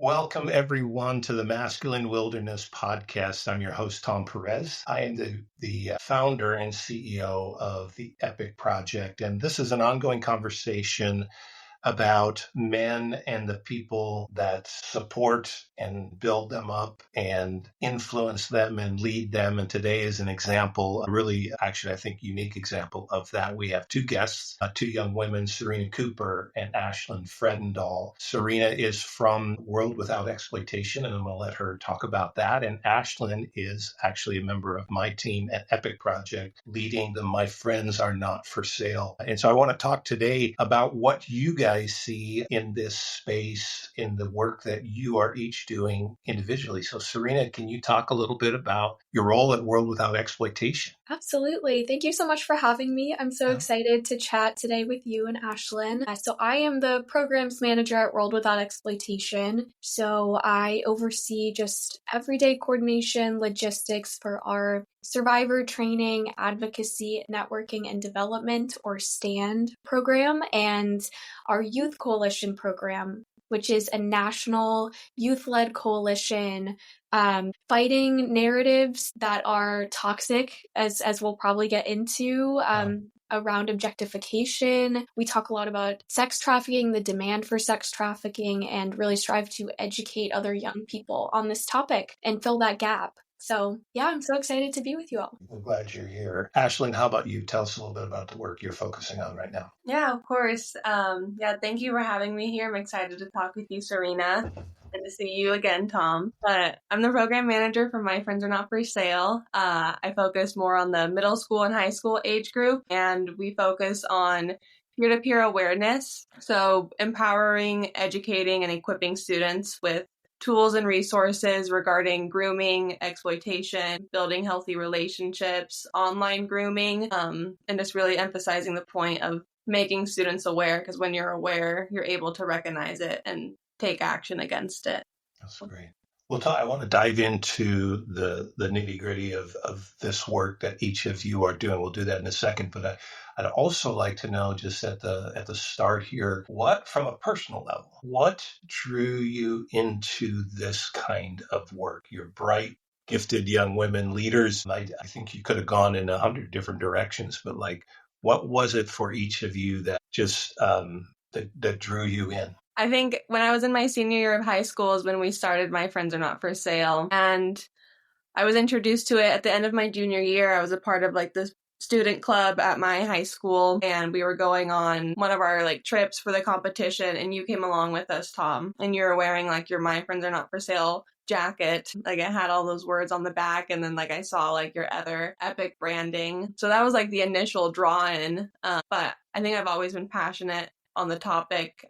Welcome, everyone, to the Masculine Wilderness Podcast. I'm your host, Tom Perez. I am the founder and CEO of the Epic Project, and this is an ongoing conversation about men and the people that support and build them up and influence them and lead them. And today is an example, a really, actually, I think, unique example of that. We have two guests, two young women, Sarina Cooper and Ashlynn Fredendall. Sarina is from World Without Exploitation, and I'm going to let her talk about that. And Ashlynn is actually a member of my team at Epic Project, leading the My Friends Are Not for Sale. And so I want to talk today about what you guys see in this space, in the work that you are each doing individually. So Sarina, can you talk a little bit about your role at World Without Exploitation? Absolutely. Thank you so much for having me. I'm so excited to chat today with you and Ashlynn. So I am the programs manager at World Without Exploitation. So I oversee just everyday coordination, logistics for our survivor training, advocacy, networking, and development, or STAND program, and our youth coalition program, which is a national youth-led coalition fighting narratives that are toxic, as we'll probably get into, around objectification. We talk a lot about sex trafficking, the demand for sex trafficking, and really strive to educate other young people on this topic and fill that gap. So yeah, I'm so excited to be with you all. I'm glad you're here. Ashlynn, how about you? Tell us a little bit about the work you're focusing on right now. Yeah, of course. Thank you for having me here. I'm excited to talk with you, Sarina, and to see you again, Tom. But I'm the program manager for My Friends Are Not for Sale. I focus more on the middle school and high school age group, and we focus on peer-to-peer awareness. So empowering, educating, and equipping students with tools and resources regarding grooming, exploitation, building healthy relationships, online grooming, and just really emphasizing the point of making students aware, because when you're aware, you're able to recognize it and take action against it. That's great. Well, I want to dive into the nitty-gritty of this work that each of you are doing. We'll do that in a second, but I'd also like to know, just at the start here, what, from a personal level, what drew you into this kind of work? You're bright, gifted young women leaders. I think you could have gone in 100 different directions, but what was it for each of you that just that drew you in? I think when I was in my senior year of high school is when we started My Friends Are Not for Sale. And I was introduced to it at the end of my junior year. I was a part of the student club at my high school, and we were going on one of our trips for the competition, and you came along with us, Tom, and you were wearing your My Friends Are Not for Sale jacket. It had all those words on the back, and then I saw your other Epic branding. So that was the initial draw in. But I think I've always been passionate on the topic,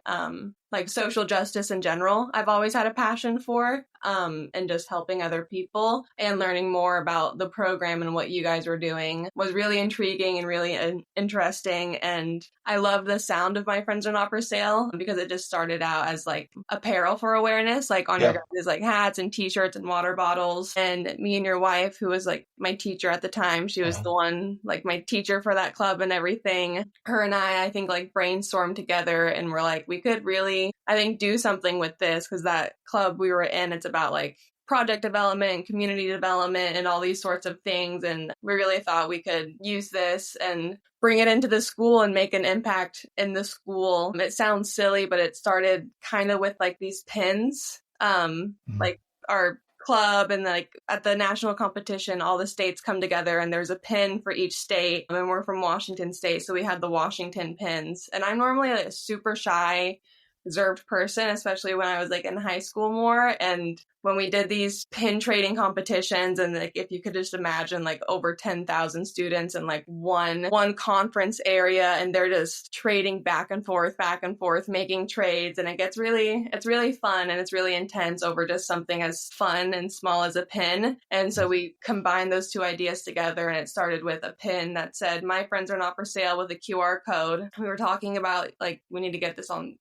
social justice in general. I've always had a passion for, and just helping other people and learning more about the program and what you guys were doing was really intriguing and really interesting. And I love the sound of My Friends Are Not for Sale, because it just started out as apparel for awareness, on your guys' hats and t-shirts and water bottles. And me and your wife, who was my teacher at the time, she was the one, my teacher for that club and everything. Her and I think brainstormed together, and we're we could really, I think, do something with this, because that club we were in, it's about project development, community development, and all these sorts of things. And we really thought we could use this and bring it into the school and make an impact in the school. It sounds silly, but it started kind of with these pins, our club, and at the national competition, all the states come together and there's a pin for each state. And we're from Washington State, so we had the Washington pins. And I'm normally a super shy, reserved person, especially when I was in high school more. And when we did these pin trading competitions, and if you could just imagine over 10,000 students in one conference area, and they're just trading back and forth, making trades, and it's really fun, and it's really intense over just something as fun and small as a pin. And so we combined those two ideas together, and it started with a pin that said My Friends Are Not for Sale with a QR code. We were talking about we need to get this on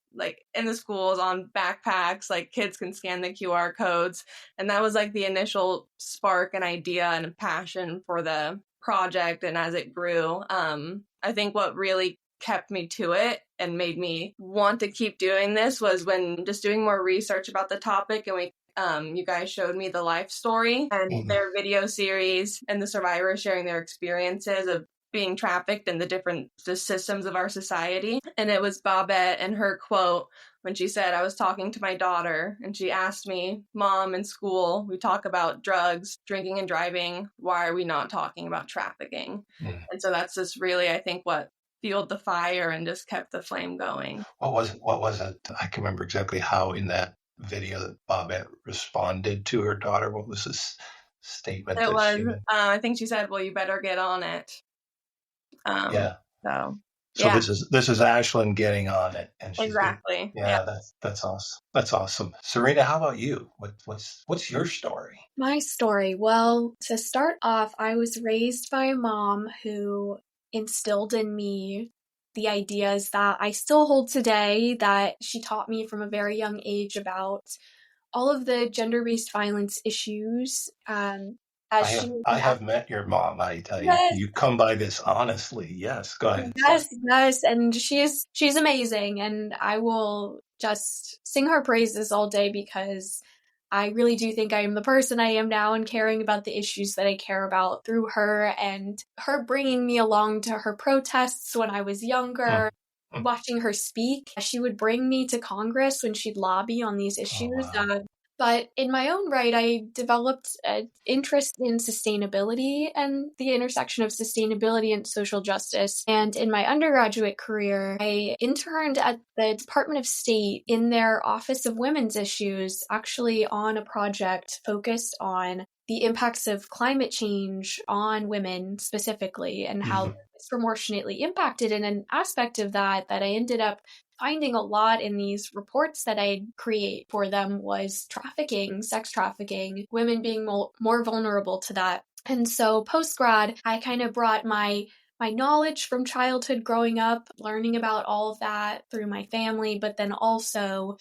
in the schools, on backpacks, kids can scan the QR codes. And that was the initial spark and idea and passion for the project. And as it grew, I think what really kept me to it and made me want to keep doing this was when just doing more research about the topic, and you guys showed me the life story and their video series and the survivors sharing their experiences of being trafficked in the systems of our society. And it was Babette and her quote when she said, I was talking to my daughter and she asked me, Mom, in school, we talk about drugs, drinking and driving. Why are we not talking about trafficking? And so that's just really, I think, what fueled the fire and just kept the flame going. What was it? I can remember exactly how in that video that Bobette responded to her daughter. What was this statement It that was, she made? I think she said, well, you better get on it. Yeah. So yeah. This is Ashlynn getting on it, and she's exactly. That's awesome. That's awesome. Sarina, how about you? What's your story? My story. Well, to start off, I was raised by a mom who instilled in me the ideas that I still hold today, that she taught me from a very young age about all of the gender-based violence issues. I have met your mom. Yes. You come by this honestly. Yes, go ahead. Yes, and she's amazing, and I will just sing her praises all day because I really do think I am the person I am now and caring about the issues that I care about through her, and her bringing me along to her protests when I was younger, watching her speak. She would bring me to Congress when she'd lobby on these issues. Oh, wow. But in my own right, I developed an interest in sustainability and the intersection of sustainability and social justice. And in my undergraduate career, I interned at the Department of State in their Office of Women's Issues, actually on a project focused on the impacts of climate change on women specifically and how disproportionately impacted. And an aspect of that I ended up finding a lot in these reports that I'd create for them was trafficking, sex trafficking, women being more vulnerable to that. And so post-grad, I kind of brought my knowledge from childhood growing up, learning about all of that through my family, but then also,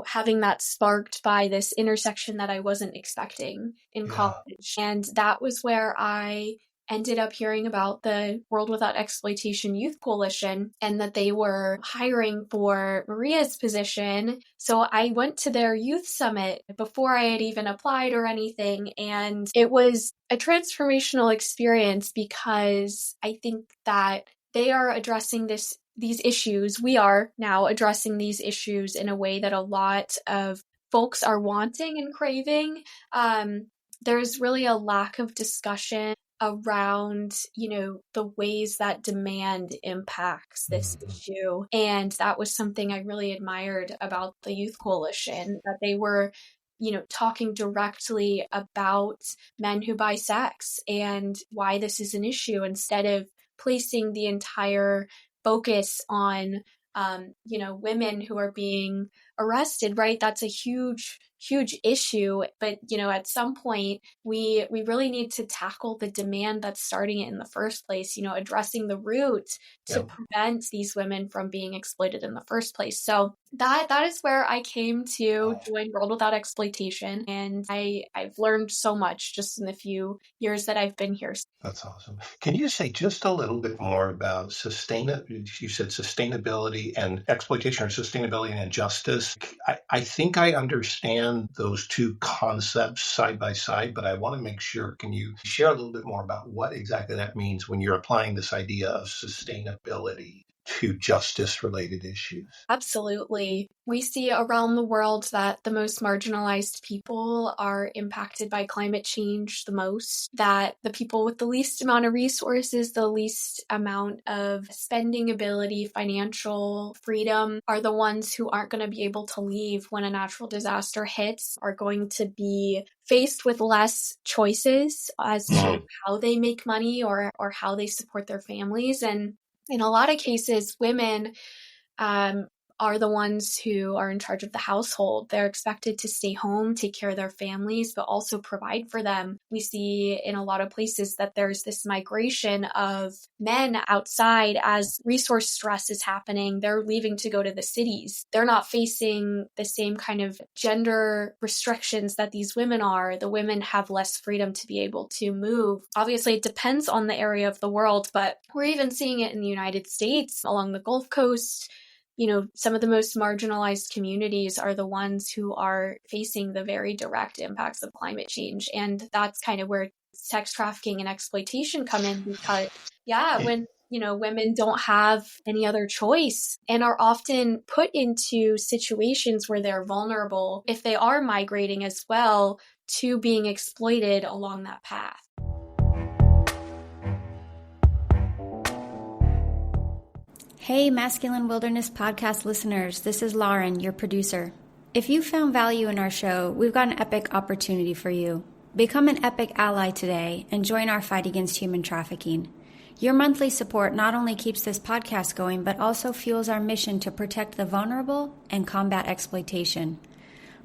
having that sparked by this intersection that I wasn't expecting in college. And that was where I ended up hearing about the World Without Exploitation Youth Coalition and that they were hiring for Maria's position. So I went to their youth summit before I had even applied or anything. And it was a transformational experience because I think that they are addressing these issues. We are now addressing these issues in a way that a lot of folks are wanting and craving. There's really a lack of discussion around, the ways that demand impacts this issue. And that was something I really admired about the Youth Coalition, that they were, talking directly about men who buy sex and why this is an issue instead of placing the entire focus on, women who are being arrested, right? That's a huge issue. But, at some point, we really need to tackle the demand that's starting it in the first place, addressing the root to prevent these women from being exploited in the first place. So that is where I came to join World Without Exploitation. And I've learned so much just in the few years that I've been here. That's awesome. Can you say just a little bit more about you said sustainability and exploitation, or sustainability and injustice? I think I understand those two concepts side by side, but I want to make sure, can you share a little bit more about what exactly that means when you're applying this idea of sustainability to justice-related issues? Absolutely. We see around the world that the most marginalized people are impacted by climate change the most, that the people with the least amount of resources, the least amount of spending ability, financial freedom, are the ones who aren't going to be able to leave when a natural disaster hits, are going to be faced with less choices as to how they make money or how they support their families. And in a lot of cases, women are the ones who are in charge of the household. They're expected to stay home, take care of their families, but also provide for them. We see in a lot of places that there's this migration of men outside as resource stress is happening. They're leaving to go to the cities. They're not facing the same kind of gender restrictions that these women are. The women have less freedom to be able to move. Obviously, it depends on the area of the world, but we're even seeing it in the United States, along the Gulf Coast. Some of the most marginalized communities are the ones who are facing the very direct impacts of climate change. And that's kind of where sex trafficking and exploitation come in, because, when women don't have any other choice and are often put into situations where they're vulnerable, if they are migrating as well, to being exploited along that path. Hey, Masculine Wilderness Podcast listeners, this is Lauren, your producer. If you found value in our show, we've got an epic opportunity for you. Become an epic ally today and join our fight against human trafficking. Your monthly support not only keeps this podcast going, but also fuels our mission to protect the vulnerable and combat exploitation.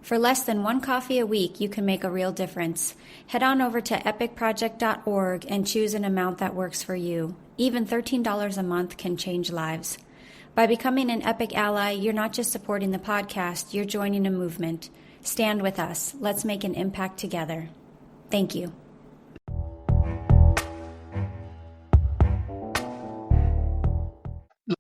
For less than one coffee a week, you can make a real difference. Head on over to epicproject.org and choose an amount that works for you. Even $13 a month can change lives. By becoming an Epic ally, you're not just supporting the podcast, you're joining a movement. Stand with us. Let's make an impact together. Thank you.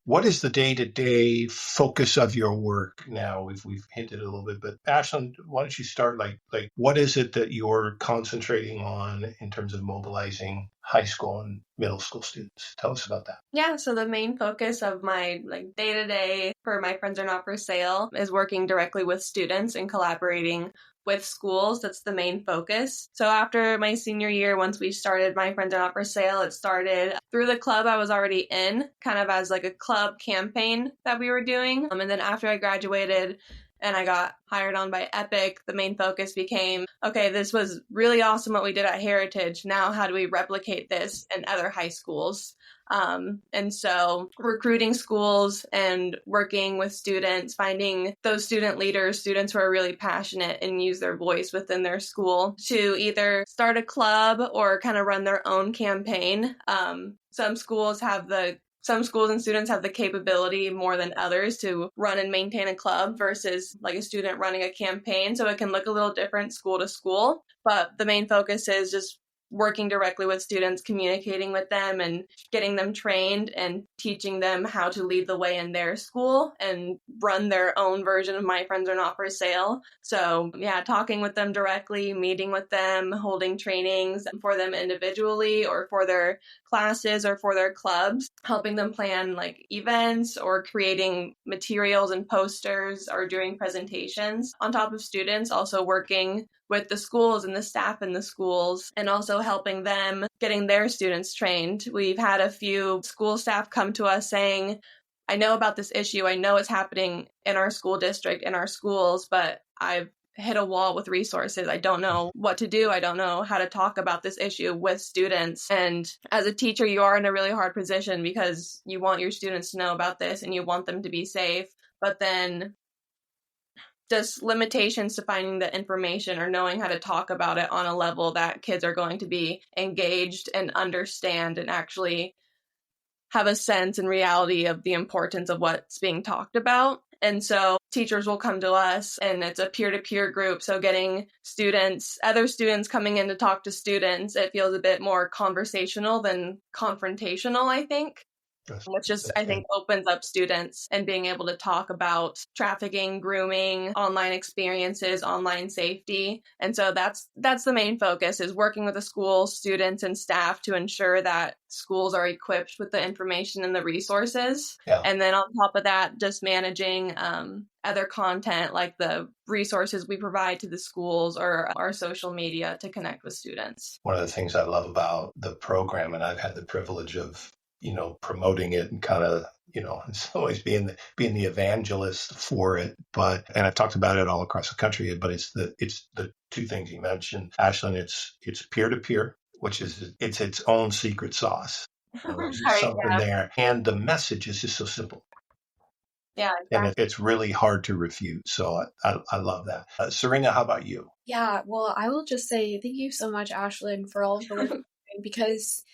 What is the day-to-day focus of your work now? We've hinted a little bit, but Ashlynn, why don't you start? Like what is it that you're concentrating on in terms of mobilizing high school and middle school students? Tell us about that. Yeah, so the main focus of my day-to-day for My Friends Are Not For Sale is working directly with students and collaborating with schools. That's the main focus. So after my senior year, once we started My Friends Are Not For Sale, it started through the club I was already in, kind of as like a club campaign that we were doing. And then after I graduated and I got hired on by Epic, the main focus became, okay, this was really awesome what we did at Heritage. Now how do we replicate this in other high schools? And so recruiting schools and working with students, finding those student leaders, students who are really passionate and use their voice within their school to either start a club or kind of run their own campaign. Some schools and students have the capability more than others to run and maintain a club versus like a student running a campaign. So it can look a little different school to school, but the main focus is just working directly with students, communicating with them and getting them trained and teaching them how to lead the way in their school and run their own version of My Friends Are Not For Sale. So yeah, talking with them directly, meeting with them, holding trainings for them individually or for their classes or for their clubs, helping them plan like events or creating materials and posters or doing presentations on top of students, also working with the schools and the staff in the schools and also helping them getting their students trained. We've had a few school staff come to us saying, I know about this issue. I know it's happening in our school district, in our schools, but I've hit a wall with resources. I don't know what to do. I don't know how to talk about this issue with students. And as a teacher, you are in a really hard position because you want your students to know about this and you want them to be safe. But then just limitations to finding the information or knowing how to talk about it on a level that kids are going to be engaged and understand and actually have a sense and reality of the importance of what's being talked about. And so teachers will come to us and it's a peer-to-peer group. So getting other students coming in to talk to students, it feels a bit more conversational than confrontational, I think. Which just, I think, opens up students and being able to talk about trafficking, grooming, online experiences, online safety. And so that's the main focus, is working with the school, students, and staff to ensure that schools are equipped with the information and the resources. Yeah. And then on top of that, just managing other content like the resources we provide to the schools or our social media to connect with students. One of the things I love about the program, and I've had the privilege of promoting it and kind of, in some ways being the evangelist for it. And I've talked about it all across the country, but it's the two things you mentioned, Ashlynn. It's peer-to-peer, which is its own secret sauce. There's something there. And the message is just so simple. Yeah, And exactly. it's really hard to refute. So I love that. Sarina, how about you? Yeah, well, I will just say thank you so much, Ashlynn, for all of the work you're doing, because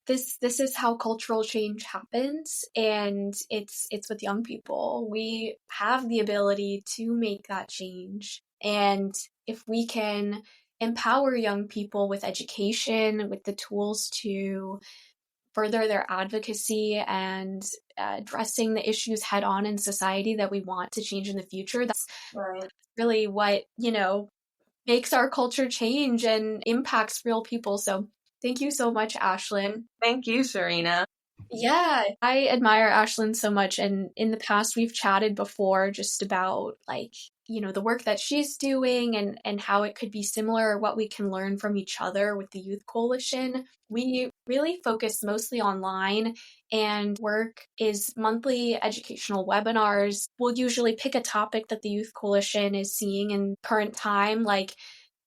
this is how cultural change happens, and it's with young people. We have the ability to make that change, and if we can empower young people with education, with the tools to further their advocacy and addressing the issues head on in society that we want to change in the future, that's Right. really what, makes our culture change and impacts real people. So thank you so much, Ashlynn. Thank you, Sarina. Yeah, I admire Ashlynn so much. And in the past, we've chatted before just about the work that she's doing and how it could be similar, or what we can learn from each other with the Youth Coalition. We really focus mostly online, and work is monthly educational webinars. We'll usually pick a topic that the Youth Coalition is seeing in current time, like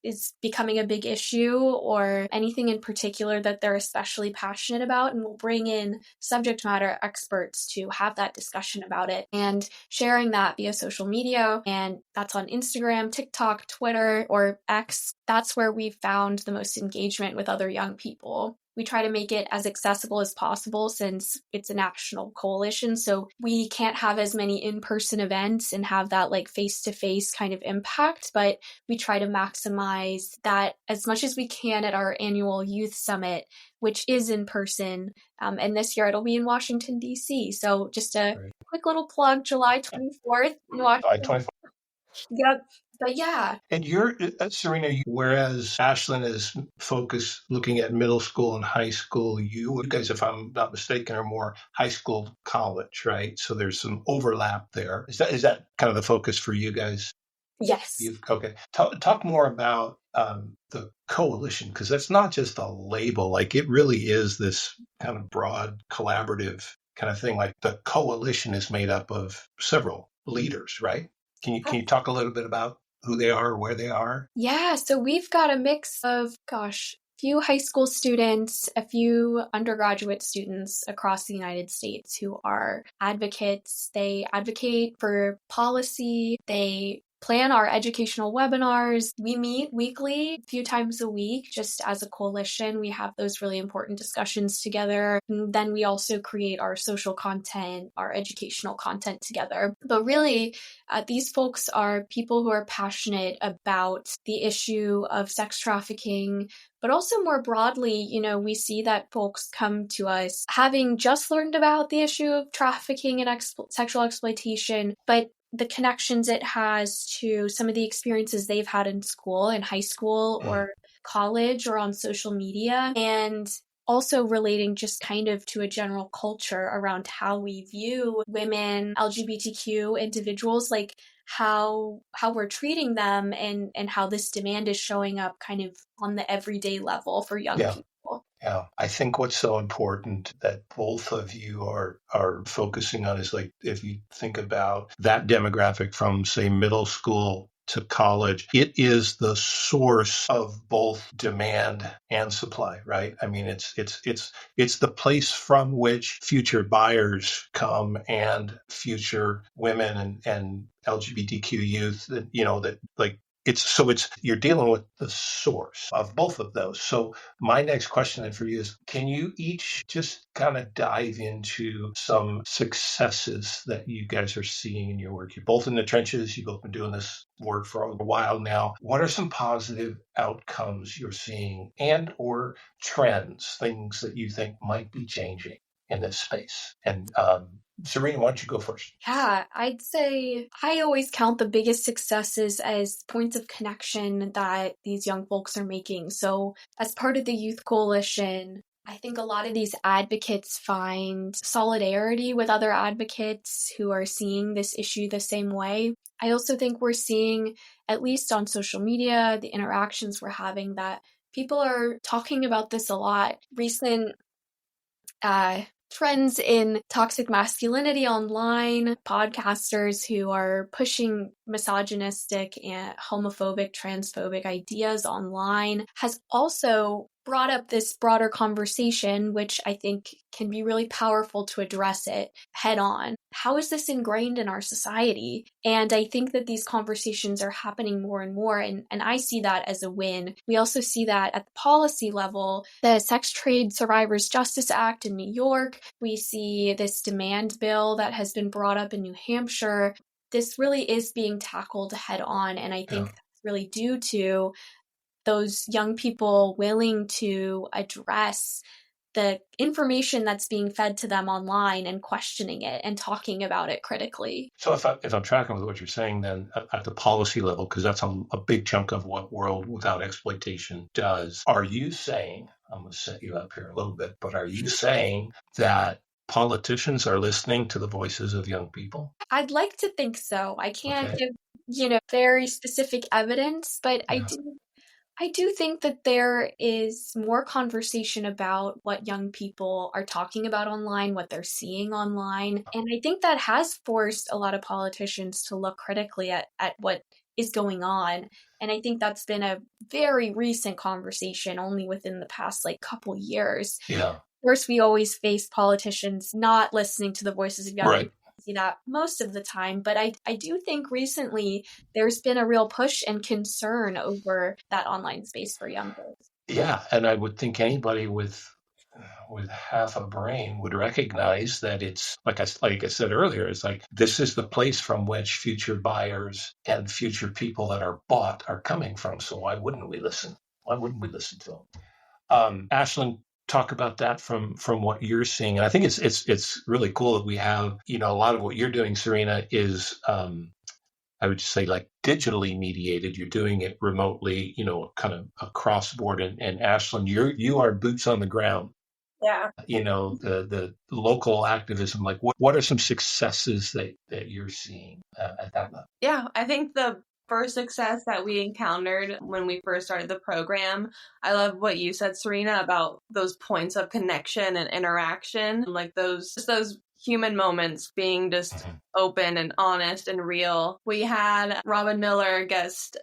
is becoming a big issue, or anything in particular that they're especially passionate about, and we'll bring in subject matter experts to have that discussion about it, and sharing that via social media. And that's on Instagram, TikTok, Twitter, or X. That's where we've found the most engagement with other young people. We try to make it as accessible as possible since it's a national coalition, so we can't have as many in-person events and have that face-to-face kind of impact, but we try to maximize that as much as we can at our annual youth summit, which is in person. And this year it'll be in Washington, D.C. So just a quick little plug, July 24th in Washington. Yep. But yeah. And you're, Sarina, whereas Ashlynn is focused looking at middle school and high school, you guys, if I'm not mistaken, are more high school, college, right? So there's some overlap there. Is that kind of the focus for you guys? Yes. Okay. Talk more about the coalition, because that's not just a label. Like, it really is this kind of broad collaborative kind of thing. Like, the coalition is made up of several leaders, right? Can you talk a little bit about who they are, where they are? Yeah, so we've got a mix of, few high school students, a few undergraduate students across the United States who are advocates. They advocate for policy. They plan our educational webinars. We meet weekly, a few times a week, just as a coalition. We have those really important discussions together. And then we also create our social content, our educational content together. But really, these folks are people who are passionate about the issue of sex trafficking, but also more broadly, we see that folks come to us having just learned about the issue of trafficking and sexual exploitation, but the connections it has to some of the experiences they've had in school, in high school or college or on social media, and also relating just kind of to a general culture around how we view women, LGBTQ individuals, like how we're treating them, and how this demand is showing up kind of on the everyday level for young people. Yeah, I think what's so important that both of you are focusing on is, like, if you think about that demographic from, say, middle school to college, it is the source of both demand and supply, right? I mean, it's the place from which future buyers come, and future women and LGBTQ youth that, you're dealing with the source of both of those. So my next question then for you is, can you each just kind of dive into some successes that you guys are seeing in your work? You're both in the trenches. You've both been doing this work for a while now. What are some positive outcomes you're seeing, and or trends, things that you think might be changing in this space? And Sarina, why don't you go first? Yeah, I'd say I always count the biggest successes as points of connection that these young folks are making. So as part of the Youth Coalition, I think a lot of these advocates find solidarity with other advocates who are seeing this issue the same way. I also think we're seeing, at least on social media, the interactions we're having, that people are talking about this a lot. Recent trends in toxic masculinity online, podcasters who are pushing misogynistic and homophobic, transphobic ideas online, has also brought up this broader conversation, which I think can be really powerful to address it head on. How is this ingrained in our society? And I think that these conversations are happening more and more, and I see that as a win. We also see that at the policy level, the Sex Trade Survivors Justice Act in New York. We see this demand bill that has been brought up in New Hampshire. This really is being tackled head on, and I think that's really due to those young people willing to address the information that's being fed to them online and questioning it and talking about it critically. So if I'm tracking with what you're saying, then at the policy level, because that's a big chunk of what World Without Exploitation does, are you saying, I'm going to set you up here a little bit, but are you saying that politicians are listening to the voices of young people? I'd like to think so. I can't give, very specific evidence, but I do think that there is more conversation about what young people are talking about online, what they're seeing online. And I think that has forced a lot of politicians to look critically at what is going on. And I think that's been a very recent conversation, only within the past couple years. Yeah. First, we always face politicians not listening to the voices of young people. See that most of the time, but I do think recently there's been a real push and concern over that online space for young folks. Yeah, and I would think anybody with half a brain would recognize that it's like I said earlier, it's like this is the place from which future buyers and future people that are bought are coming from. So why wouldn't we listen? Why wouldn't we listen to them? Ashlynn, talk about that from what you're seeing. And I think it's really cool that we have, a lot of what you're doing, Sarina, is I would just say digitally mediated. You're doing it remotely, kind of across board. And Ashlynn, you are boots on the ground. Yeah. The local activism, what are some successes that you're seeing at that level? Yeah, I think the first success that we encountered when we first started the program, I love what you said, Sarina, about those points of connection and interaction, those human moments being just open and honest and real. We had Robin Miller, guest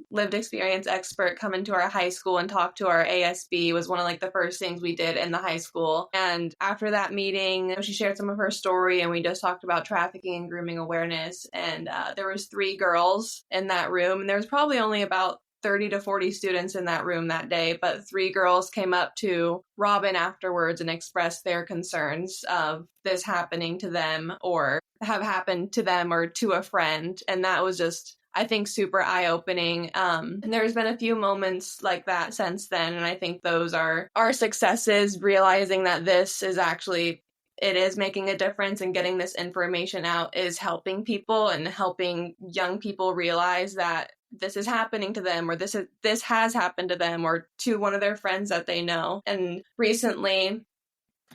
lived experience expert, come into our high school and talk to our ASB. It was one of the first things we did in the high school. And after that meeting, she shared some of her story, and we just talked about trafficking and grooming awareness. And there was 3 girls in that room, and there was probably only about 30 to 40 students in that room that day, but 3 girls came up to Robin afterwards and expressed their concerns of this happening to them or have happened to them or to a friend. And that was just, I think, super eye-opening. And there's been a few moments like that since then. And I think those are our successes, realizing that this is actually, it is making a difference, and getting this information out is helping people and helping young people realize that this is happening to them, or this has happened to them or to one of their friends that they know. And recently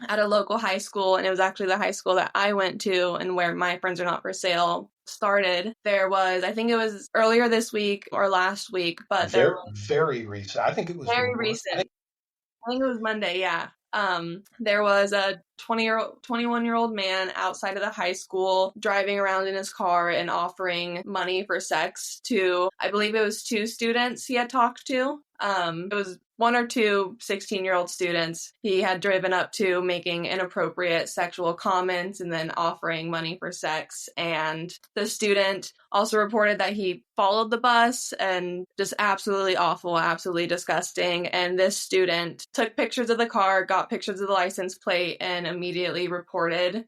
at a local high school, and it was actually the high school that I went to and where My Friends Are Not For Sale started, there was, I think it was earlier this week or last week, but very recent. I think it was very recent. I think it was Monday. Yeah. There was a 21-year-old man outside of the high school driving around in his car and offering money for sex to, I believe it was 2 students he had talked to. It was 1 or 2 16-year-old students he had driven up to, making inappropriate sexual comments and then offering money for sex. And the student also reported that he followed the bus, and just absolutely awful, absolutely disgusting. And this student took pictures of the car, got pictures of the license plate, and immediately reported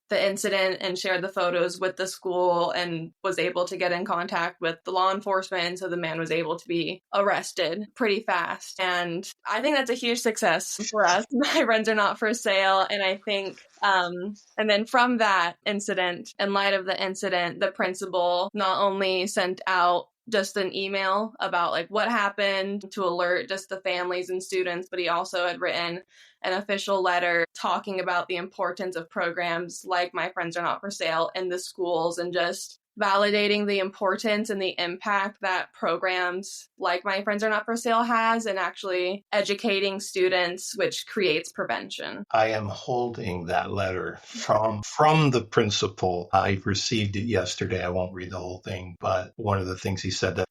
the incident and shared the photos with the school and was able to get in contact with the law enforcement. So the man was able to be arrested pretty fast. And I think that's a huge success for us. My Friends Are Not For Sale. And I think, and then from that incident, in light of the incident, the principal not only sent out just an email about what happened to alert just the families and students, but he also had written an official letter talking about the importance of programs like My Friends Are Not For Sale in the schools, and just validating the importance and the impact that programs like My Friends Are Not for Sale has, and actually educating students, which creates prevention. I am holding that letter from the principal. I received it yesterday. I won't read the whole thing, but one of the things he said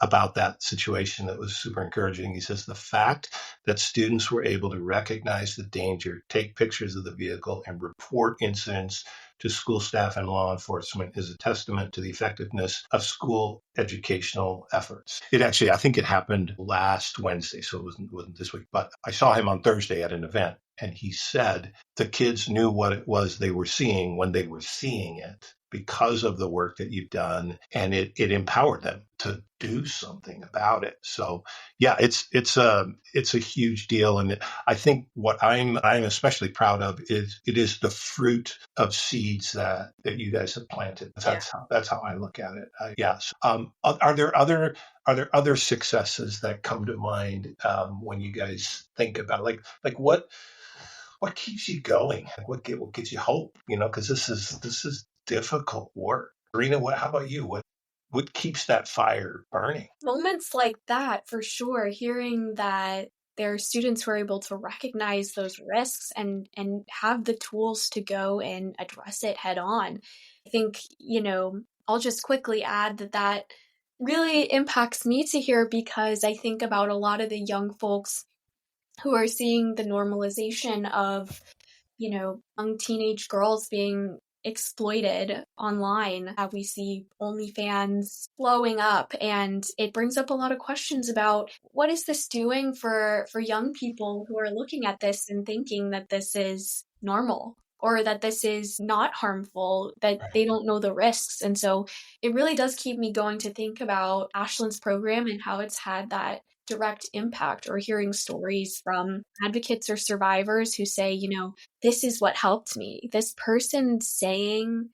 about that situation that was super encouraging. He says the fact that students were able to recognize the danger, take pictures of the vehicle, and report incidents to school staff and law enforcement is a testament to the effectiveness of school educational efforts. I think it happened last Wednesday, so it wasn't this week, but I saw him on Thursday at an event, and he said the kids knew what it was they were seeing when they were seeing it because of the work that you've done, and it empowered them to do something about it. So yeah, it's a huge deal, and I think what I'm especially proud of is it is the fruit of seeds that you guys have planted. That's how I look at it. Yes. Are there other successes that come to mind when you guys think about like what keeps you going? What gives you hope? Because this is difficult work. Sarina, how about you? What keeps that fire burning? Moments like that, for sure. Hearing that there are students who are able to recognize those risks and have the tools to go and address it head on. I think, I'll just quickly add that really impacts me to hear, because I think about a lot of the young folks who are seeing the normalization of, young teenage girls being exploited online. We see OnlyFans blowing up, and it brings up a lot of questions about what is this doing for young people who are looking at this and thinking that this is normal or that this is not harmful, that they don't know the risks. And so it really does keep me going to think about Ashlynn's program and how it's had that direct impact, or hearing stories from advocates or survivors who say, this is what helped me. This person saying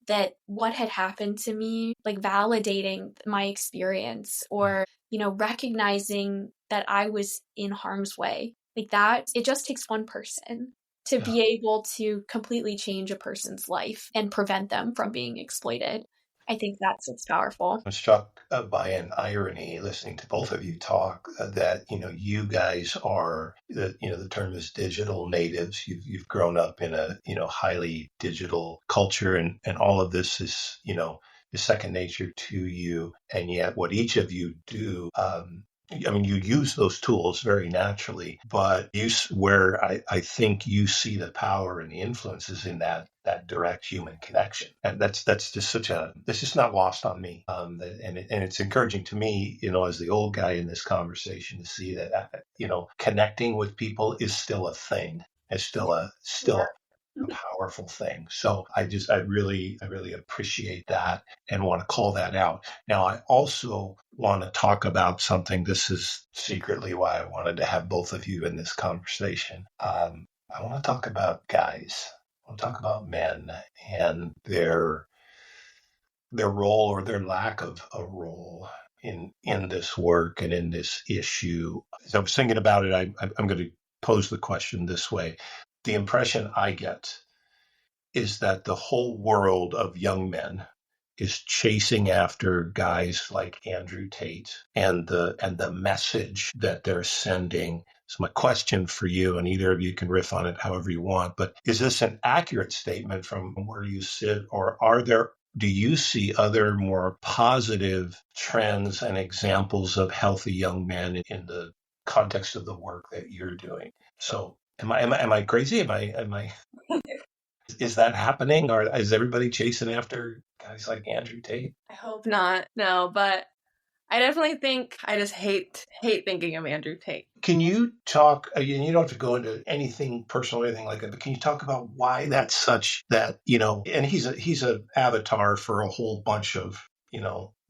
that what had happened to me, like validating my experience, or, recognizing that I was in harm's way. Like that, it just takes one person to be able to completely change a person's life and prevent them from being exploited. I think that's what's powerful. I'm struck by an irony listening to both of you talk that, you guys are, the term is digital natives. You've grown up in a, highly digital culture, and all of this is, is second nature to you. And yet what each of you do, you use those tools very naturally, but where I think you see the power and the influences in that direct human connection, and that's just that's just not lost on me. And it's encouraging to me, as the old guy in this conversation, to see that connecting with people is still a thing. It's still a powerful thing. So I really appreciate that and want to call that out. Now, I also want to talk about something. This is secretly why I wanted to have both of you in this conversation. I want to talk about guys. I want to talk about men and their role, or their lack of a role in this work and in this issue. As I was thinking about it, I'm going to pose the question this way. The impression I get is that the whole world of young men is chasing after guys like Andrew Tate and the message that they're sending. So my question for you, and either of you can riff on it however you want, but is this an accurate statement from where you sit, or do you see other more positive trends and examples of healthy young men in the context of the work that you're doing? So am I crazy? Am I Is that happening, or is everybody chasing after guys like Andrew Tate? I hope not. No, but I definitely think I just hate thinking of Andrew Tate. Can you talk, you don't have to go into anything personal or anything like that, but can you talk about why that's such that, and he's a avatar for a whole bunch of,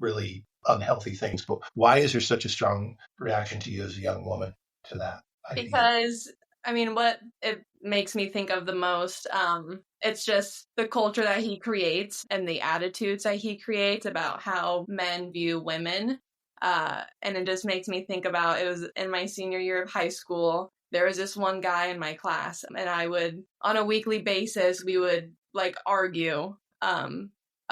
really unhealthy things, but why is there such a strong reaction to you as a young woman to that idea? Because, what it makes me think of the most, it's just the culture that he creates and the attitudes that he creates about how men view women. And it just makes me think about, it was in my senior year of high school, there was this one guy in my class, and I would, on a weekly basis, we would argue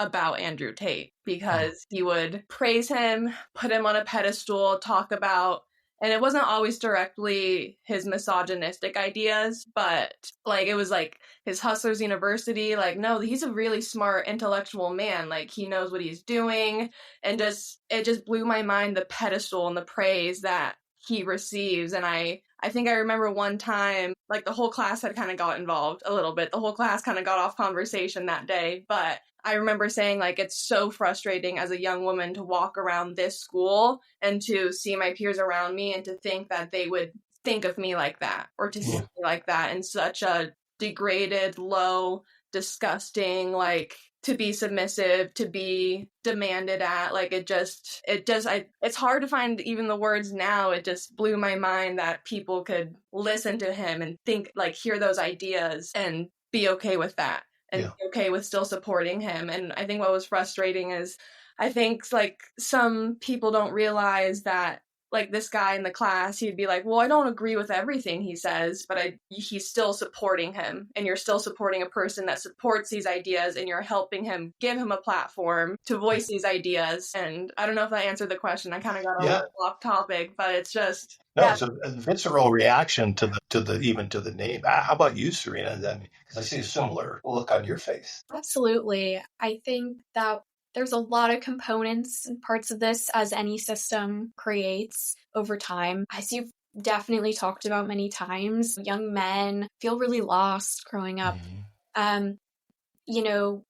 about Andrew Tate because he would praise him, put him on a pedestal, talk about, and it wasn't always directly his misogynistic ideas, but like it was like his Hustlers University, like, no, he's a really smart intellectual man, like he knows what he's doing, and it just blew my mind, the pedestal and the praise that he receives. And I think I remember one time, like the whole class had kind of got involved a little bit. The whole class kind of got off conversation that day, but I remember saying, like, it's so frustrating as a young woman to walk around this school and to see my peers around me and to think that they would think of me like that or to see me like that in such a degraded, low, disgusting, like, to be submissive, to be demanded at, like, it's hard to find even the words now. It just blew my mind that people could listen to him and think, like, hear those ideas and be okay with that. And be okay with still supporting him. And I think what was frustrating is I think like some people don't realize that like this guy in the class, he'd be like, well, I don't agree with everything he says, but he's still supporting him. And you're still supporting a person that supports these ideas and you're helping him, give him a platform to voice these ideas. And I don't know if that answered the question. I kind of got a little off topic, but it's just... No, it's a visceral reaction to the name. How about you, Sarina? Because I see a similar look on your face. Absolutely. I think that there's a lot of components and parts of this as any system creates over time. As you've definitely talked about many times, young men feel really lost growing up.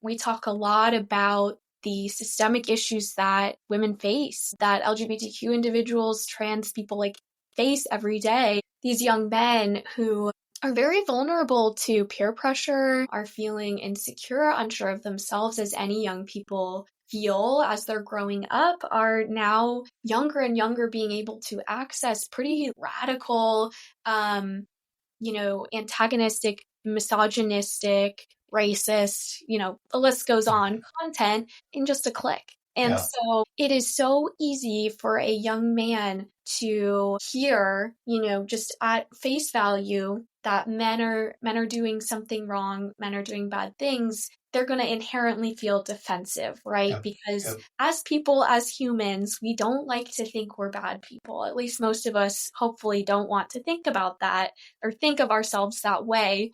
We talk a lot about the systemic issues that women face, that LGBTQ individuals, trans people like face every day. These young men who are very vulnerable to peer pressure, are feeling insecure, unsure of themselves, as any young people feel as they're growing up, are now younger and younger being able to access pretty radical, antagonistic, misogynistic, racist, the list goes on, content in just a click. And so it is so easy for a young man to hear, just at face value that men are doing something wrong, men are doing bad things. They're going to inherently feel defensive, right? Because as people, as humans, we don't like to think we're bad people. At least most of us hopefully don't want to think about that or think of ourselves that way.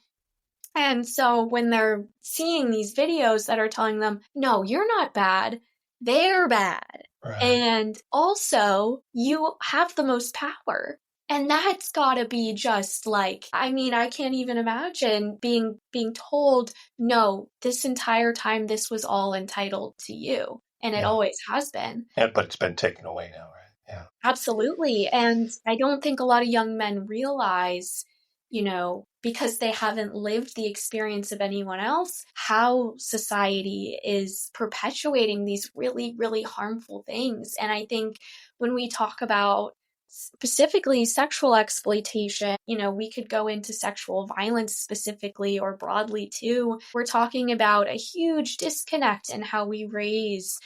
And so when they're seeing these videos that are telling them, no, you're not bad, they're bad. Right. And also, you have the most power. And that's gotta be just like, I can't even imagine being told, no, this entire time, this was all entitled to you. And it always has been. But it's been taken away now, right? Yeah. Absolutely. And I don't think a lot of young men realize, because they haven't lived the experience of anyone else, how society is perpetuating these really, really harmful things. And I think when we talk about specifically sexual exploitation, we could go into sexual violence specifically or broadly too. We're talking about a huge disconnect in how we raise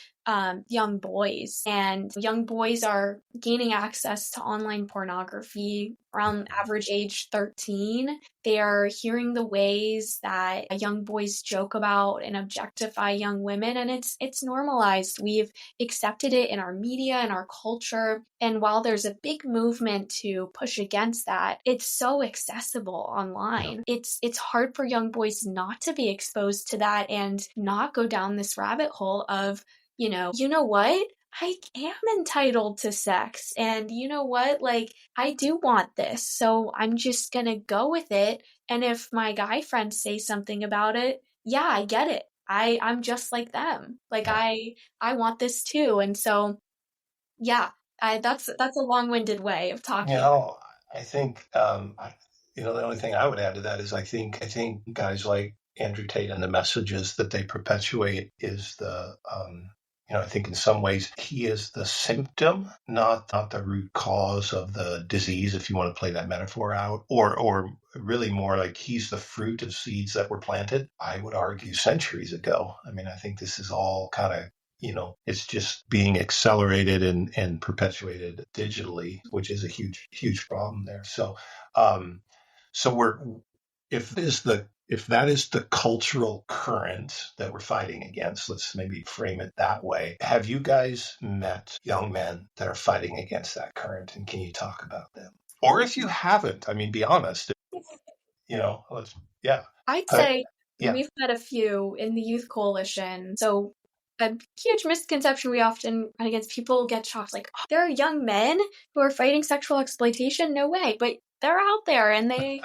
young boys. And young boys are gaining access to online pornography around average age 13. They are hearing the ways that young boys joke about and objectify young women, and it's normalized. We've accepted it in our media and our culture. And while there's a big movement to push against that, it's so accessible online. It's hard for young boys not to be exposed to that and not go down this rabbit hole of, you know what? I am entitled to sex. And you know what? Like, I do want this. So I'm just going to go with it. And if my guy friends say something about it, yeah, I get it. I'm just like them. Like, I want this too. And so, that's a long-winded way of talking. I think, the only thing I would add to that is I think guys like Andrew Tate and the messages that they perpetuate is I think in some ways he is the symptom, not the root cause of the disease, if you want to play that metaphor out, or really more like he's the fruit of seeds that were planted, I would argue, centuries ago. I think this is all kind of, it's just being accelerated and perpetuated digitally, which is a huge, huge problem there. So, if if that is the cultural current that we're fighting against, let's maybe frame it that way. Have you guys met young men that are fighting against that current, and can you talk about them? Or if you haven't, I mean, be honest, yeah. I'd say we've met a few in the Youth Coalition. So a huge misconception we often run against, people get shocked, like, oh, there are young men who are fighting sexual exploitation? No way. But they're out there, and they,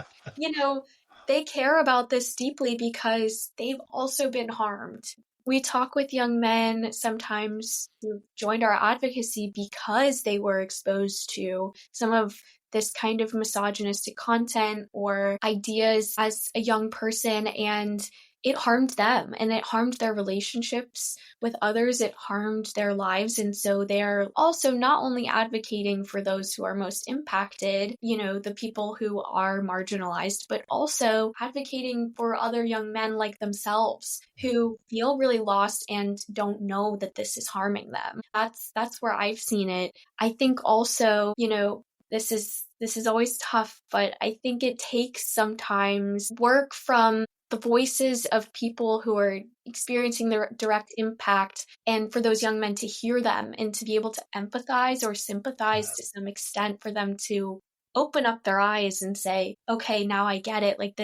they care about this deeply because they've also been harmed. We talk with young men sometimes who joined our advocacy because they were exposed to some of this kind of misogynistic content or ideas as a young person, and it harmed them, and it harmed their relationships with others. It harmed their lives. And so they're also not only advocating for those who are most impacted, the people who are marginalized, but also advocating for other young men like themselves who feel really lost and don't know that this is harming them. That's where I've seen it. I think also, this is always tough, but I think it takes sometimes work from the voices of people who are experiencing the direct impact, and for those young men to hear them and to be able to empathize or sympathize to some extent, for them to open up their eyes and say, okay, now I get it. Like,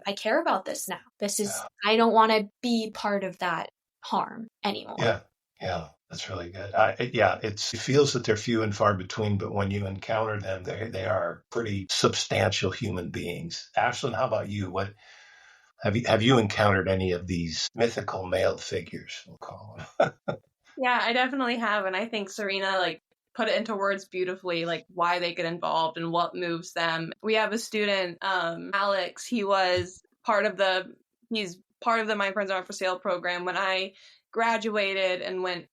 I care about this now. I don't want to be part of that harm anymore. Yeah. That's really good. It feels that they're few and far between, but when you encounter them, they are pretty substantial human beings. Ashlynn, how about you? What have you encountered any of these mythical male figures, we'll call them? Yeah, I definitely have, and I think Sarina put it into words beautifully, why they get involved and what moves them. We have a student, Alex. He's part of the My Friends Are Not For Sale program. When I graduated and went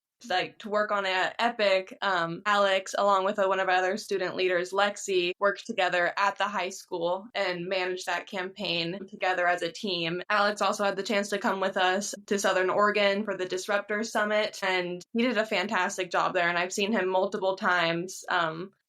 to work on an Epic, Alex, along with one of our other student leaders, Lexi, worked together at the high school and managed that campaign together as a team. Alex also had the chance to come with us to Southern Oregon for the Disruptor Summit, and he did a fantastic job there. And I've seen him multiple times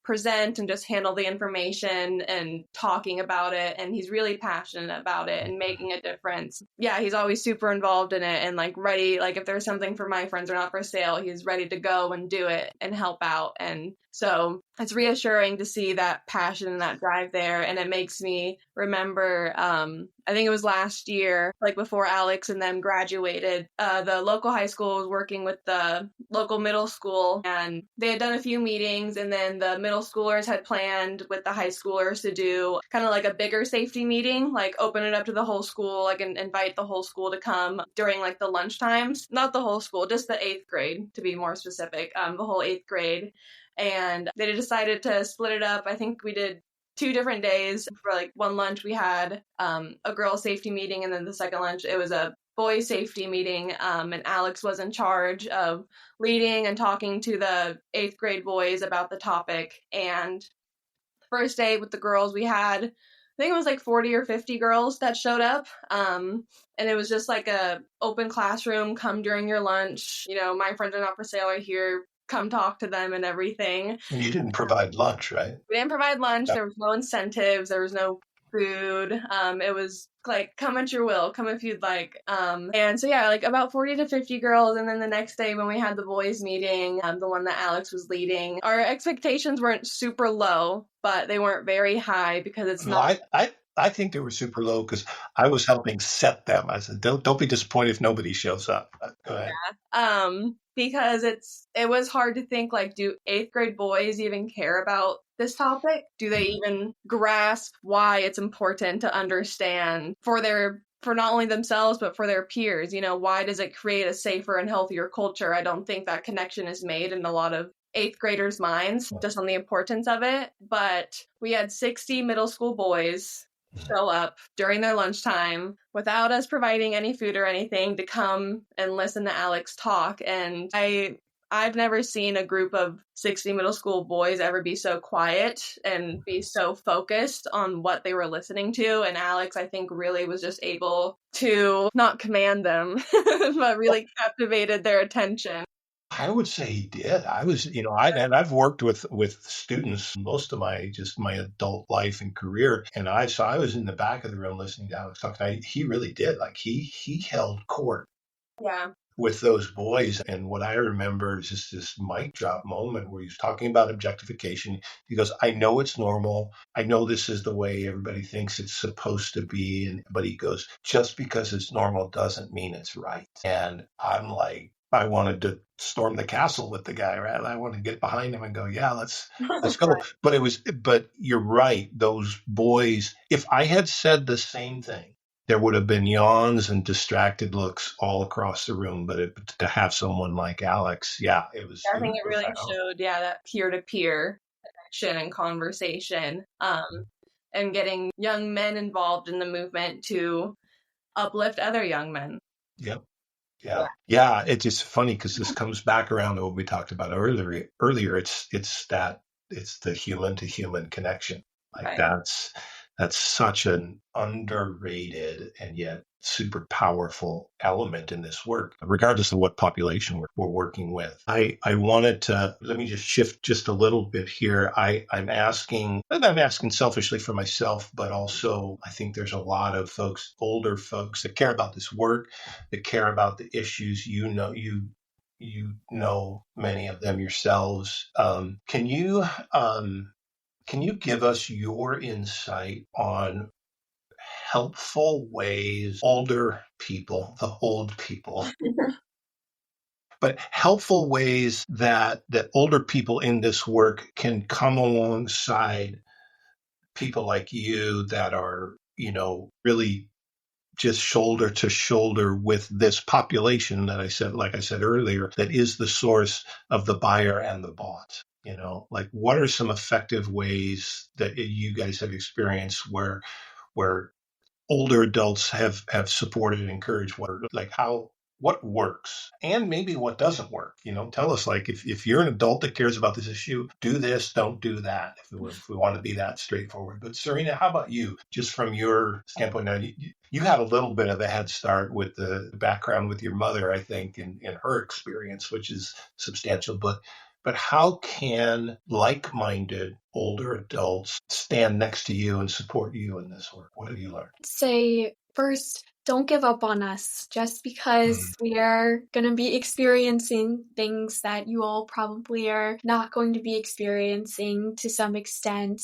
present and just handle the information and talking about it, and he's really passionate about it and making a difference. Yeah, he's always super involved in it and ready, if there's something for My Friends Are Not For Sale, he's ready to go and do it and help out. And so it's reassuring to see that passion and that drive there. And it makes me remember, I think it was last year, before Alex and them graduated, the local high school was working with the local middle school, and they had done a few meetings, and then the middle schoolers had planned with the high schoolers to do kind of a bigger safety meeting, open it up to the whole school, and invite the whole school to come during the lunch times. Not the whole school, just the 8th grade, to be more specific, the whole 8th grade. And they decided to split it up. I think we did 2 different days. For one lunch, we had a girl safety meeting, and then the second lunch, it was a boy safety meeting. And Alex was in charge of leading and talking to the 8th grade boys about the topic. And the first day with the girls, we had, I think it was 40 or 50 girls that showed up. And it was just a open classroom, come during your lunch. My Friends Are Not For Sale are here. Come talk to them and everything. And you didn't provide lunch, right? We didn't provide lunch. There was no incentives. There was no food. It was come at your will, come if you'd like. And so yeah, about 40 to 50 girls. And then the next day when we had the boys meeting, the one that Alex was leading, our expectations weren't super low, but they weren't very high because it's not. I think they were super low because I was helping set them. I said, don't be disappointed if nobody shows up. Go ahead. Yeah. Because it was hard to think, do 8th grade boys even care about this topic? Do they even grasp why it's important to understand for not only themselves, but for their peers? Why does it create a safer and healthier culture? I don't think that connection is made in a lot of 8th graders' minds, just on the importance of it. But we had 60 middle school boys show up during their lunchtime without us providing any food or anything to come and listen to Alex talk. And I've never seen a group of 60 middle school boys ever be so quiet and be so focused on what they were listening to. And Alex, I think, really was just able to not command them, but really captivated their attention. I would say he did. I was, I've worked with students most of my adult life and career, and I was in the back of the room listening to Alex talk. He really did. Like he held court Yeah. with those boys. And what I remember is just this mic drop moment where he's talking about objectification. He goes, I know it's normal. I know this is the way everybody thinks it's supposed to be. But he goes, just because it's normal doesn't mean it's right. And I'm like, I wanted to storm the castle with the guy, right? I want to get behind him and go, yeah, let's go. But you're right. Those boys, if I had said the same thing, there would have been yawns and distracted looks all across the room. But to have someone like Alex, yeah, it was. I think it really showed, that peer-to-peer connection and conversation, and getting young men involved in the movement to uplift other young men. Yep. Yeah. It's just funny because this comes back around to what we talked about earlier. It's the human to human connection. Like right. That's such an underrated and yet super powerful element in this work, regardless of what population we're working with. I wanted to, let me just shift just a little bit here. I'm asking selfishly for myself, but also I think there's a lot of older folks that care about this work, that care about the issues. You know many of them yourselves. Can you give us your insight on helpful ways older people, the old people, but helpful ways that older people in this work can come alongside people like you that are, really just shoulder to shoulder with this population that like I said earlier, that is the source of the buyer and the bought. Like what are some effective ways that you guys have experienced where older adults have supported and encouraged what works and maybe what doesn't work? Tell us, like, if you're an adult that cares about this issue, do this, don't do that, if we want to be that straightforward. But Sarina, how about you, just from your standpoint? Now, you had a little bit of a head start with the background with your mother, I think, in her experience, which is substantial. But how can like-minded older adults stand next to you and support you in this work? What have you learned? Say, first, don't give up on us just because we are going to be experiencing things that you all probably are not going to be experiencing to some extent.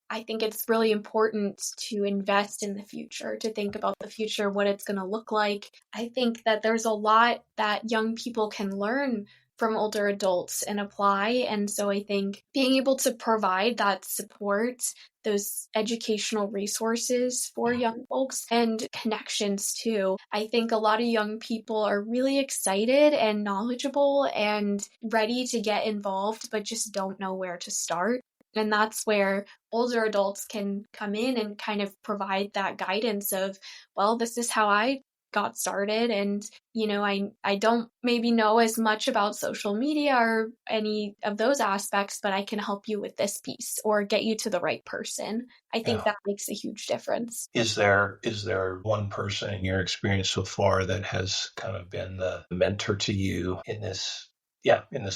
I think it's really important to invest in the future, to think about the future, what it's going to look like. I think that there's a lot that young people can learn from older adults and apply. And so I think being able to provide that support, those educational resources for young folks and connections too. I think a lot of young people are really excited and knowledgeable and ready to get involved, but just don't know where to start. And that's where older adults can come in and kind of provide that guidance of, well, this is how I got started, and I don't maybe know as much about social media or any of those aspects, but I can help you with this piece or get you to the right person. I think that makes a huge difference. Is there one person in your experience so far that has kind of been the mentor to you in this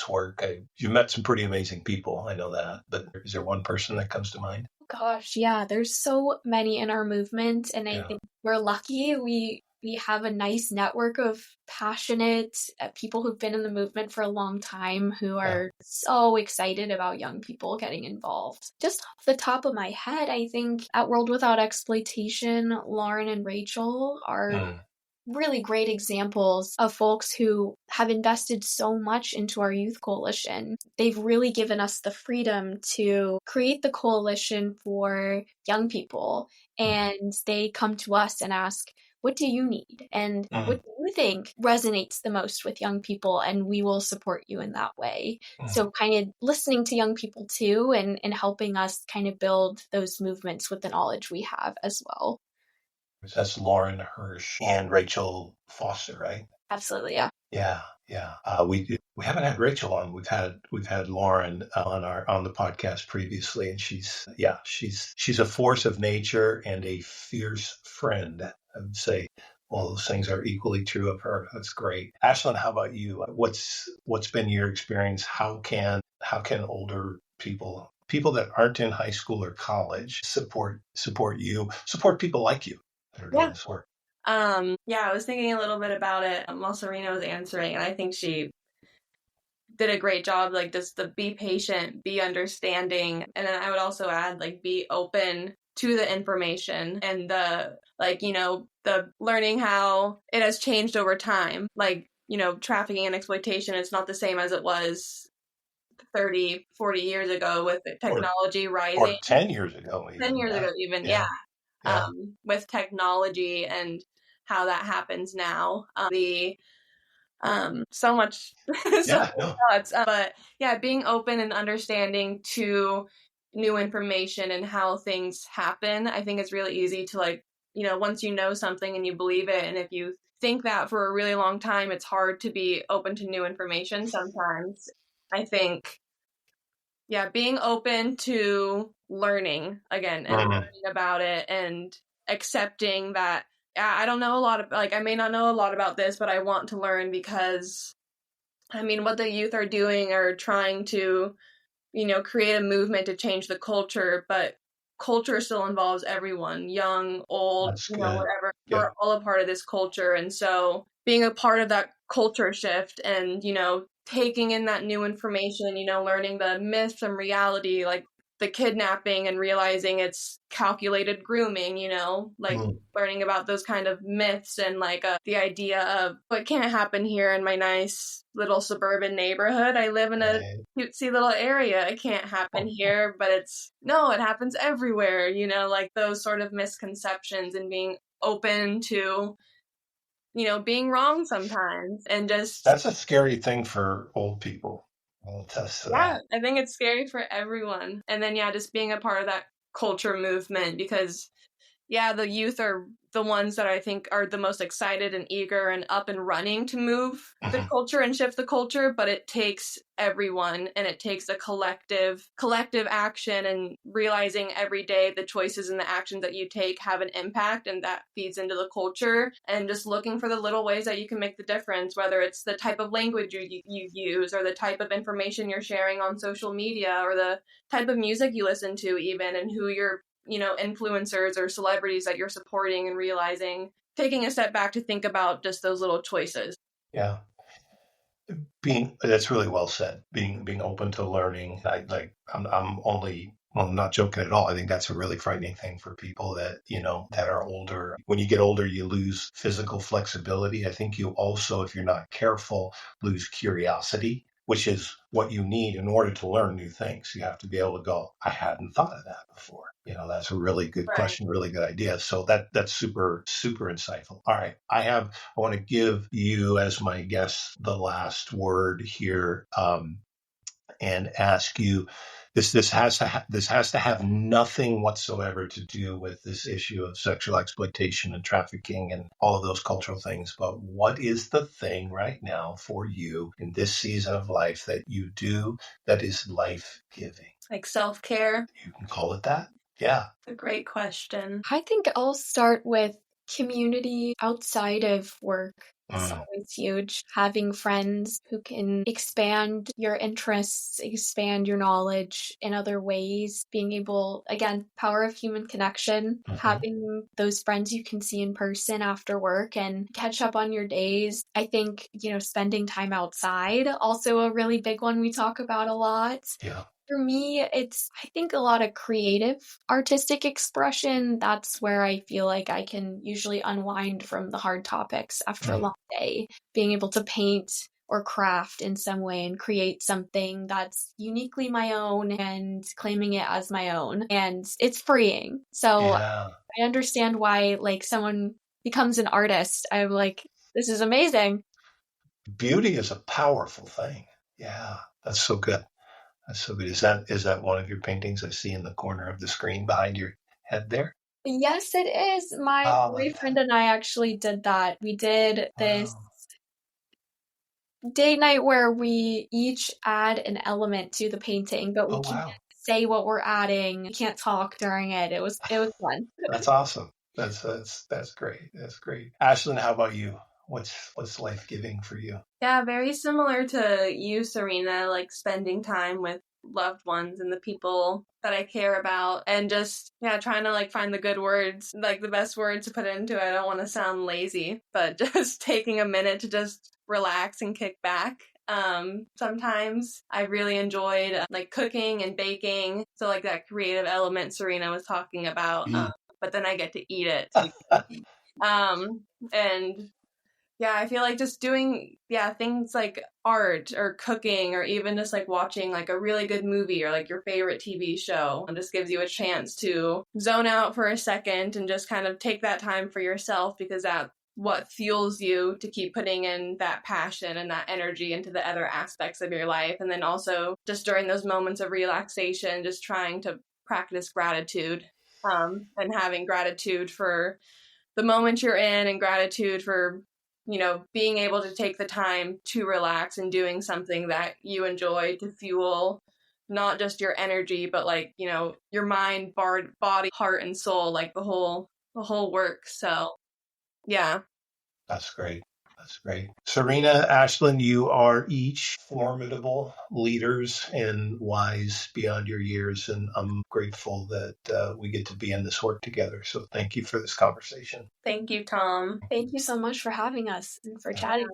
work? You've met some pretty amazing people, I know that, but is there one person that comes to mind? Gosh, yeah, there's so many in our movement, and I think we're lucky. We have a nice network of passionate people who've been in the movement for a long time who are so excited about young people getting involved. Just off the top of my head, I think at World Without Exploitation, Lauren and Rachel are really great examples of folks who have invested so much into our youth coalition. They've really given us the freedom to create the coalition for young people, and they come to us and ask, what do you need? And what do you think resonates the most with young people? And we will support you in that way. So kind of listening to young people too, and helping us kind of build those movements with the knowledge we have as well. That's Lauren Hirsch and Rachel Foster, right? Absolutely, yeah. Yeah. We haven't had Rachel on. We've had Lauren on the podcast previously, and she's a force of nature and a fierce friend, I would say. all those things are equally true of her. That's great. Ashlynn, how about you? What's been your experience? How can older people that aren't in high school or college support you, support people like you that are doing this work? I was thinking a little bit about it while Sarina was answering, and I think she did a great job, like just the be patient, be understanding, and then I would also add like be open to the information and the the learning how it has changed over time. Like, trafficking and exploitation is not the same as it was 30, 40 years ago with technology rising. Or 10 years ago even. 10 years ago even, yeah. With technology and how that happens now. So much thoughts. But yeah, being open and understanding to new information and how things happen. I think it's really easy to once you know something and you believe it, and if you think that for a really long time, it's hard to be open to new information sometimes. I think, being open to learning again and learning about it and accepting that I don't know a lot of, I may not know a lot about this, but I want to learn because, what the youth are doing are trying to, create a movement to change the culture, but culture still involves everyone, young, old, whatever. Yeah. We're all a part of this culture. And so being a part of that culture shift and, taking in that new information, learning the myths and reality, like the kidnapping and realizing it's calculated grooming, learning about those kind of myths and the idea of what can't happen here in my nice little suburban neighborhood. I live in a cutesy little area. It can't happen here, but it happens everywhere, those sort of misconceptions and being open to, being wrong sometimes and just... That's a scary thing for old people. I'll attest to that. I think it's scary for everyone. And then, just being a part of that culture movement because, the youth are the ones that I think are the most excited and eager and up and running to move the culture and shift the culture, but it takes everyone and it takes a collective action and realizing every day the choices and the actions that you take have an impact and that feeds into the culture and just looking for the little ways that you can make the difference, whether it's the type of language you use or the type of information you're sharing on social media or the type of music you listen to even and who you're influencers or celebrities that you're supporting and realizing, taking a step back to think about just those little choices. Yeah. That's really well said. Being open to learning. I'm not joking at all. I think that's a really frightening thing for people that, that are older. When you get older, you lose physical flexibility. I think you also, if you're not careful, lose curiosity, which is what you need in order to learn new things. You have to be able to go, I hadn't thought of that before. That's a really good question, really good idea. So that's super, super insightful. All right. I want to give you as my guest the last word here and ask you, this has to have nothing whatsoever to do with this issue of sexual exploitation and trafficking and all of those cultural things. But what is the thing right now for you in this season of life that you do that is life-giving? Like self-care? You can call it that. Yeah. It's a great question. I think I'll start with community outside of work. It's always huge. Having friends who can expand your interests, expand your knowledge in other ways, being able, again, power of human connection, having those friends you can see in person after work and catch up on your days. I think, spending time outside, also a really big one we talk about a lot. Yeah. For me, it's, I think, a lot of creative, artistic expression. That's where I feel like I can usually unwind from the hard topics after a long day. Being able to paint or craft in some way and create something that's uniquely my own and claiming it as my own. And it's freeing. So I understand why, someone becomes an artist. I'm like, this is amazing. Beauty is a powerful thing. Yeah, that's so good. That's so good. Is that one of your paintings I see in the corner of the screen behind your head there? Yes, it is. My boyfriend and I actually did that. We did this date night where we each add an element to the painting, but we can't say what we're adding. We can't talk during it. It was fun. That's awesome. That's great. That's great. Ashlynn, how about you? What's life giving for you? Yeah, very similar to you, Sarina, like spending time with loved ones and the people that I care about, and just trying to like find the good words, like the best words to put into it. I don't want to sound lazy, but just taking a minute to just relax and kick back. Sometimes I really enjoyed like cooking and baking, so like that creative element Sarina was talking about, but then I get to eat it. And yeah, I feel like just doing, things like art or cooking or even just like watching like a really good movie or like your favorite TV show, and just gives you a chance to zone out for a second and just kind of take that time for yourself, because that's what fuels you to keep putting in that passion and that energy into the other aspects of your life. And then also just during those moments of relaxation, just trying to practice gratitude, and having gratitude for the moment you're in, and gratitude for being able to take the time to relax and doing something that you enjoy to fuel not just your energy, but like, your mind, body, heart, and soul, like the whole work. So, yeah. That's great. That's great. Sarina, Ashlynn, you are each formidable leaders and wise beyond your years, and I'm grateful that we get to be in this work together. So thank you for this conversation. Thank you, Tom. Thank you so much for having us and for chatting.